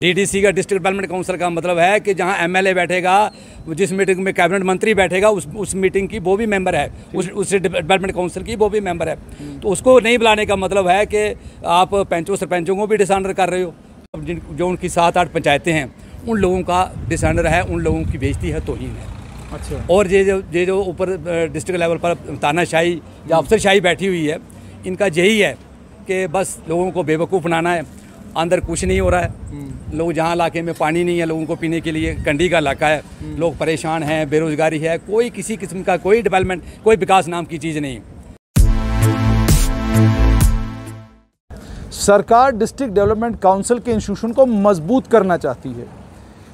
DDC का district development council का मतलब है कि जहां एमएलए बैठेगा, जिस मीटिंग में कैबिनेट मंत्री बैठेगा उस मीटिंग की वो भी मेंबर है, उस डेवलपमेंट काउंसिल की वो भी मेंबर है। तो उसको नहीं बुलाने का मतलब है कि आप पंचों सरपंचों को भी डिसऑनर कर रहे हो। जो उनकी 7-8 पंचायतें हैं उन लोगों का डिसऑनर है, उन लोगों की बेइज्जती है, तौहीन है। अच्छा। और ये जो ऊपर डिस्ट्रिक्ट लेवल पर तानाशाही या अफसरशाही बैठी हुई है, इनका यही है कि बस लोगों को बेवकूफ़ बनाना है। अंदर कुछ नहीं हो रहा है। लोग जहाँ इलाके में पानी नहीं है लोगों को पीने के लिए, कंडी का इलाका है, लोग परेशान हैं, बेरोज़गारी है, कोई किसी किस्म का कोई डेवलपमेंट, कोई विकास नाम की चीज़ नहीं। सरकार डिस्ट्रिक्ट डेवलपमेंट काउंसिल के इंस्टीट्यूशन को मजबूत करना चाहती है,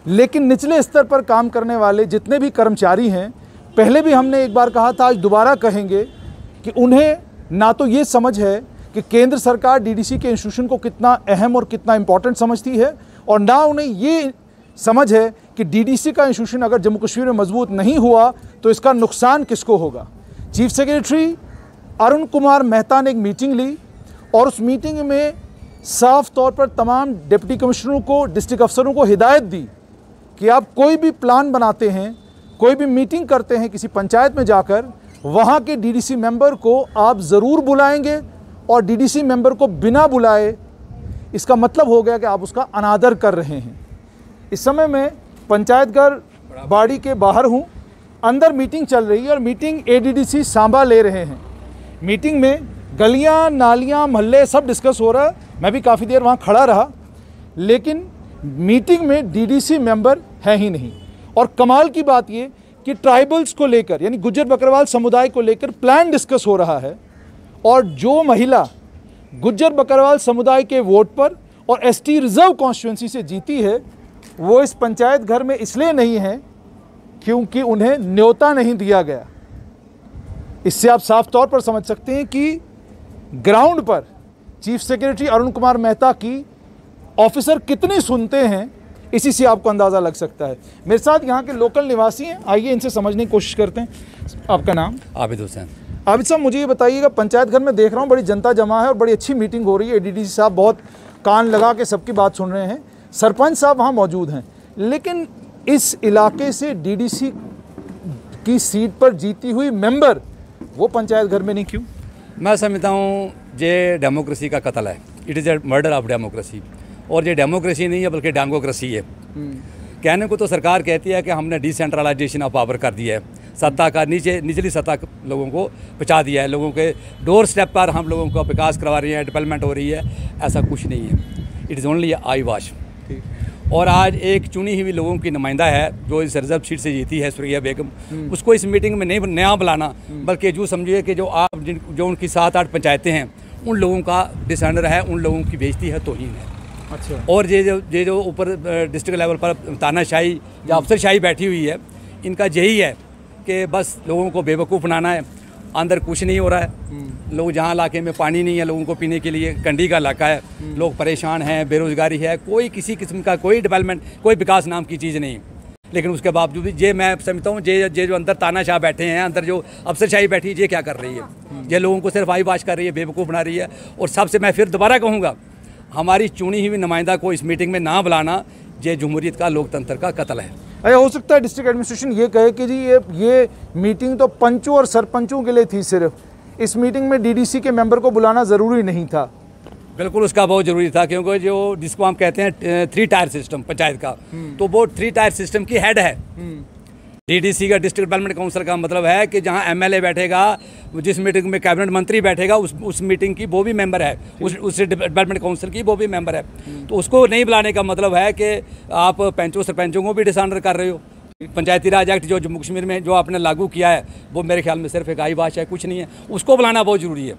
लेकिन निचले स्तर पर काम करने वाले जितने भी कर्मचारी हैं, पहले भी हमने एक बार कहा था, आज दोबारा कहेंगे कि उन्हें ना तो ये समझ है कि केंद्र सरकार डीडीसी के इंस्टीट्यूशन को कितना अहम और कितना इम्पोर्टेंट समझती है, और ना उन्हें ये समझ है कि डीडीसी का इंस्टीट्यूशन अगर जम्मू कश्मीर में मजबूत नहीं हुआ तो इसका नुकसान किसको होगा। चीफ सेक्रेटरी अरुण कुमार मेहता ने एक मीटिंग ली और उस मीटिंग में साफ तौर पर तमाम डिप्टी कमिश्नरों को, डिस्ट्रिक्ट अफसरों को हिदायत दी कि आप कोई भी प्लान बनाते हैं, कोई भी मीटिंग करते हैं किसी पंचायत में जाकर, वहाँ के डीडीसी मेंबर को आप ज़रूर बुलाएंगे, और डीडीसी मेंबर को बिना बुलाए इसका मतलब हो गया कि आप उसका अनादर कर रहे हैं। इस समय मैं पंचायत घर बाड़ी के बाहर हूँ, अंदर मीटिंग चल रही है और मीटिंग एडीडीसी सांबा ले रहे हैं। मीटिंग में गलियाँ, नालियाँ, मोहल्ले सब डिस्कस हो रहा है। मैं भी काफ़ी देर वहाँ खड़ा रहा, लेकिन मीटिंग में डीडीसी मेंबर है ही नहीं। और कमाल की बात ये कि ट्राइबल्स को लेकर, यानी गुज्जर बकरवाल समुदाय को लेकर प्लान डिस्कस हो रहा है, और जो महिला गुज्जर बकरवाल समुदाय के वोट पर और एसटी रिजर्व कॉन्स्टिट्यूंसी से जीती है, वो इस पंचायत घर में इसलिए नहीं है क्योंकि उन्हें न्योता नहीं दिया गया। इससे आप साफ तौर पर समझ सकते हैं कि ग्राउंड पर चीफ सेक्रेटरी अरुण कुमार मेहता की ऑफिसर कितनी सुनते हैं, इसी से आपको अंदाज़ा लग सकता है। मेरे साथ यहाँ के लोकल निवासी हैं, आइए इनसे समझने की कोशिश करते हैं। आपका नाम? आबिद हुसैन। आबिद साहब, मुझे ये बताइएगा, पंचायत घर में देख रहा हूँ बड़ी जनता जमा है और बड़ी अच्छी मीटिंग हो रही है, एडीडीसी साहब बहुत कान लगा के सबकी बात सुन रहे हैं, सरपंच साहब वहाँ मौजूद हैं, लेकिन इस इलाके से डीडीसी की सीट पर जीती हुई मेंबर वो पंचायत घर में नहीं क्यों? मैं समझता हूँ ये डेमोक्रेसी का कत्ल है। It is a murder of democracy. और ये डेमोक्रेसी नहीं है बल्कि डांगोक्रेसी है। कहने को तो सरकार कहती है कि हमने डिसेंट्रलाइजेशन ऑफ पावर कर दिया है, सत्ता का निचली सत्ता लोगों को पहुँचा दिया है, लोगों के डोर स्टेप पर हम लोगों का विकास करवा रही है, डेवलपमेंट हो रही है। ऐसा कुछ नहीं है, it is only I wash. और आज एक चुनी हुई लोगों की नुमाइंदा है जो इस रिजर्व सीट से जीती है, सुरैया बेगम, उसको इस मीटिंग में नहीं नया बुलाना, बल्कि जो समझिए कि जो उनकी 7-8 पंचायतें हैं उन लोगों का डिसऑनर है, उन लोगों की बेइज्जती है, तौहीन है। अच्छा। और ये जो ऊपर डिस्ट्रिक्ट लेवल पर तानाशाही या अफसरशाही बैठी हुई है, इनका यही है कि बस लोगों को बेवकूफ़ बनाना है। अंदर कुछ नहीं हो रहा है। लोग जहाँ इलाके में पानी नहीं है लोगों को पीने के लिए, कंडी का इलाका है, लोग परेशान हैं, बेरोज़गारी है, कोई किसी किस्म का कोई डेवलपमेंट, कोई विकास नाम की चीज़ नहीं। लेकिन उसके बावजूद भी ये मैं समझता हूँ ये जो अंदर तानाशाह बैठे हैं, अंदर जो अफसरशाही बैठी है, ये क्या कर रही है? ये लोगों को सिर्फ आई वाश कर रही है, बेवकूफ़ बना रही है। और सबसे मैं फिर दोबारा कहूँगा, हमारी चुनी हुई नुमाइंदा को इस मीटिंग में ना बुलाना, ये जमहूरियत का, लोकतंत्र का कत्ल है। अरे हो सकता है डिस्ट्रिक्ट एडमिनिस्ट्रेशन ये कहे कि जी ये मीटिंग तो पंचों और सरपंचों के लिए थी, सिर्फ इस मीटिंग में डीडीसी के मेंबर को बुलाना ज़रूरी नहीं था। बिल्कुल उसका बहुत ज़रूरी था, क्योंकि जो जिसको हम कहते हैं 3 टायर सिस्टम पंचायत का, तो वो 3 टायर सिस्टम की हेड है। डीडीसी का डिस्ट्रिक्ट डेवलपमेंट काउंसिल का मतलब है कि जहां एमएलए बैठेगा, जिस मीटिंग में कैबिनेट मंत्री बैठेगा उस मीटिंग की वो भी मेंबर है, उस डेवलपमेंट काउंसिल की वो भी मेंबर है। तो उसको नहीं बुलाने का मतलब है कि आप पंचों सरपंचों को भी डिसऑनर कर रहे हो। पंचायती राज एक्ट जो जम्मू कश्मीर में जो आपने लागू किया है, वो मेरे ख्याल में सिर्फ एक आई वाश है, कुछ नहीं है। उसको बुलाना बहुत ज़रूरी है।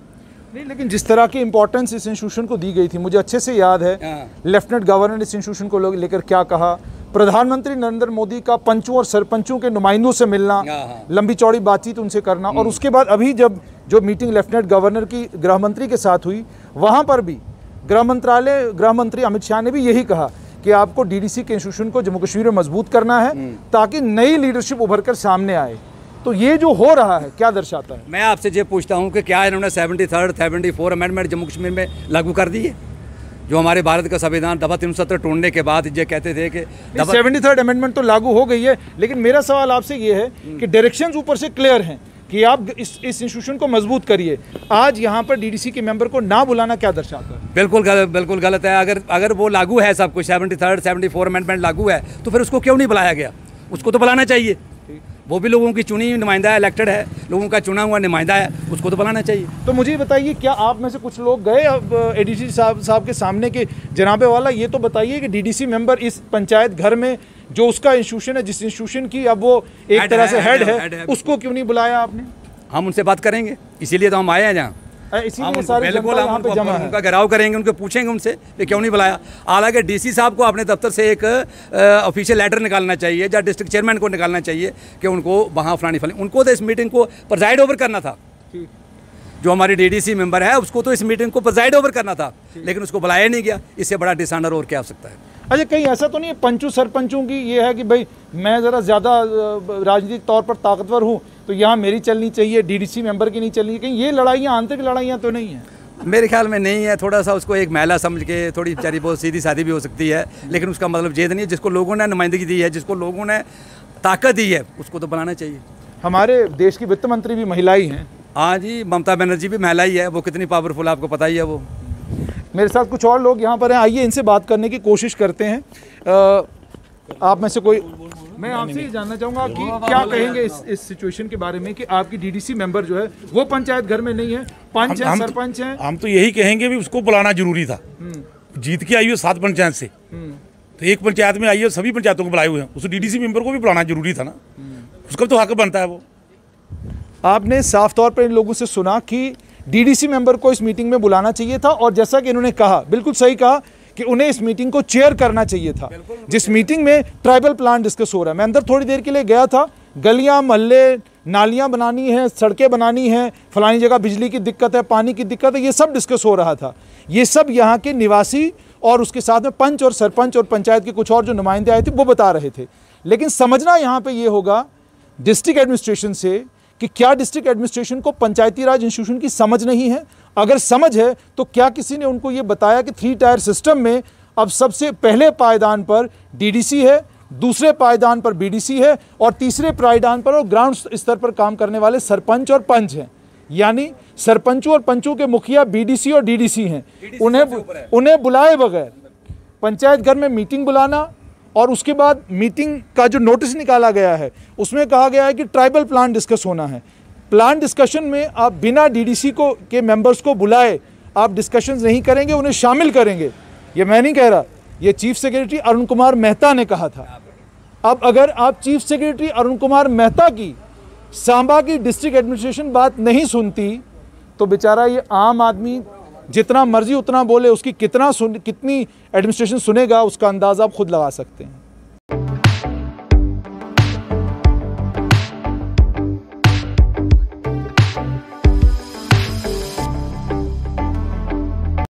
नहीं, लेकिन जिस तरह की इंपॉर्टेंस इस इंस्टीट्यूशन को दी गई थी, मुझे अच्छे से याद है लेफ्टिनेंट गवर्नर ने इस इंस्टीट्यूशन को लेकर क्या कहा, प्रधानमंत्री नरेंद्र मोदी का पंचों और सरपंचों के नुमाइंदों से मिलना, लंबी चौड़ी बातचीत उनसे करना, और उसके बाद अभी जब जो मीटिंग लेफ्टिनेंट गवर्नर की गृह मंत्री के साथ हुई, वहाँ पर भी गृह मंत्री अमित शाह ने भी यही कहा कि आपको डीडीसी के इंस्टीट्यूशन को जम्मू कश्मीर में मजबूत करना है ताकि नई लीडरशिप उभर कर सामने आए। तो ये जो हो रहा है क्या दर्शाता है? मैं आपसे ये पूछता हूँ कि क्या इन्होंने 73rd 74 अमेंडमेंट जम्मू कश्मीर में लागू कर दी है? जो हमारे भारत का संविधान दफा 370 तोड़ने के बाद ये कहते थे कि 73rd अमेंडमेंट तो लागू हो गई है, लेकिन मेरा सवाल आपसे ये है कि डायरेक्शंस ऊपर से क्लियर हैं कि आप इस इंस्टीट्यूशन को मजबूत करिए। आज यहाँ पर डीडीसी के मेंबर को ना बुलाना क्या दर्शाता है? बिल्कुल गलत है। अगर वो लागू है सब कुछ, 73rd 74 अमेंडमेंट लागू है, तो फिर उसको क्यों नहीं बुलाया गया? उसको तो बुलाना चाहिए। वो भी लोगों की चुनी नुमाइंदा है, इलेक्टेड है, लोगों का चुना हुआ नुमाइंदा है, उसको तो बुलाना चाहिए। तो मुझे बताइए, क्या आप में से कुछ लोग गए अब एडीसी साहब के सामने कि जनाबे वाला ये तो बताइए कि डीडीसी मेंबर इस पंचायत घर में जो उसका इंस्टीट्यूशन है, जिस इंस्टीट्यूशन की अब वो एक तरह से हेड है, उसको क्यों नहीं बुलाया आपने? हम उनसे बात करेंगे, इसीलिए तो हम आए हैं यहाँ। उनका घेराव करेंगे, उनको पूछेंगे उनसे कि क्यों नहीं बुलाया। हालांकि डीसी साहब को अपने दफ्तर से एक ऑफिशियल लेटर निकालना चाहिए, या डिस्ट्रिक्ट चेयरमैन को निकालना चाहिए कि उनको वहाँ फलानी उनको तो इस मीटिंग को प्रेजाइड ओवर करना था। जो हमारी डीडीसी मेंबर है उसको तो इस मीटिंग को प्रेजाइड ओवर करना था, लेकिन उसको बुलाया नहीं गया। इससे बड़ा डिसऑनर और क्या हो सकता है? अच्छा, कहीं ऐसा तो नहीं है पंचों सरपंचों की ये है कि भाई मैं ज़रा ज़्यादा राजनीतिक तौर पर ताकतवर हूँ तो यहाँ मेरी चलनी चाहिए, डीडीसी मेंबर की नहीं चलनी? कहीं ये लड़ाइयाँ, आंतरिक लड़ाइयाँ तो नहीं है? मेरे ख्याल में नहीं है। थोड़ा सा उसको एक महिला समझ के, थोड़ी बेचारी बहुत सीधी सादी भी हो सकती है, लेकिन उसका मतलब ये नहीं है। जिसको लोगों ने नुमाइंदगी दी है, जिसको लोगों ने ताकत दी है, उसको तो बुलाना चाहिए। हमारे देश की वित्त मंत्री भी महिला ही हैं। हाँ जी, ममता बनर्जी भी महिला ही है। वो कितनी पावरफुल आपको पता ही है। वो मेरे साथ कुछ और लोग यहाँ पर हैं, आइए इनसे बात करने की कोशिश करते हैं। आप में से कोई, मैं आपसे ये जानना चाहूँगा कि क्या कहेंगे इस सिचुएशन के बारे में कि आपकी डीडीसी मेंबर जो है वो पंचायत घर में नहीं है, पंच है, सरपंच हैं। हम तो यही कहेंगे भी उसको बुलाना जरूरी था। जीत के आई हुई 7 पंचायत से, तो एक पंचायत में आई है, सभी पंचायतों को बुलाए हुए हैं, उस डीडीसी मेंबर को भी बुलाना जरूरी था ना। उसका तो हक बनता है। वो आपने साफ तौर पर इन लोगों से सुना कि डीडीसी मेंबर को इस मीटिंग में बुलाना चाहिए था, और जैसा कि इन्होंने कहा, बिल्कुल सही कहा कि उन्हें इस मीटिंग को चेयर करना चाहिए था। जिस मीटिंग में ट्राइबल प्लान डिस्कस हो रहा है, मैं अंदर थोड़ी देर के लिए गया था, गलियां, मोहल्ले, नालियां बनानी है, सड़कें बनानी है, फलानी जगह बिजली की दिक्कत है, पानी की दिक्कत है, ये सब डिस्कस हो रहा था। ये सब यहाँ के निवासी और उसके साथ में पंच और सरपंच और पंचायत के कुछ और जो नुमाइंदे आए थे वो बता रहे थे। लेकिन समझना यहाँ पे ये होगा डिस्ट्रिक्ट एडमिनिस्ट्रेशन से कि क्या डिस्ट्रिक्ट एडमिनिस्ट्रेशन को पंचायती राज इंस्टीट्यूशन की समझ नहीं है? अगर समझ है तो क्या किसी ने उनको ये बताया कि 3 टायर सिस्टम में अब सबसे पहले पायदान पर डीडीसी है, दूसरे पायदान पर बीडीसी है, और तीसरे पायदान पर और ग्राउंड स्तर पर काम करने वाले सरपंच और पंच हैं। यानी सरपंचों और पंचों के मुखिया बीडीसी और डीडीसी हैं। उन्हें बुलाए बगैर पंचायत घर में मीटिंग बुलाना, और उसके बाद मीटिंग का जो नोटिस निकाला गया है उसमें कहा गया है कि ट्राइबल प्लान डिस्कस होना है। प्लान डिस्कशन में आप बिना डीडीसी को के मेंबर्स को बुलाए आप डिस्कशंस नहीं करेंगे, उन्हें शामिल करेंगे। ये मैं नहीं कह रहा, ये चीफ सेक्रेटरी अरुण कुमार मेहता ने कहा था। अब अगर आप चीफ सेक्रेटरी अरुण कुमार मेहता की सांबा की डिस्ट्रिक्ट एडमिनिस्ट्रेशन बात नहीं सुनती तो बेचारा ये आम आदमी जितना मर्जी उतना बोले, उसकी कितनी एडमिनिस्ट्रेशन सुनेगा उसका अंदाज़ा आप खुद लगा सकते हैं।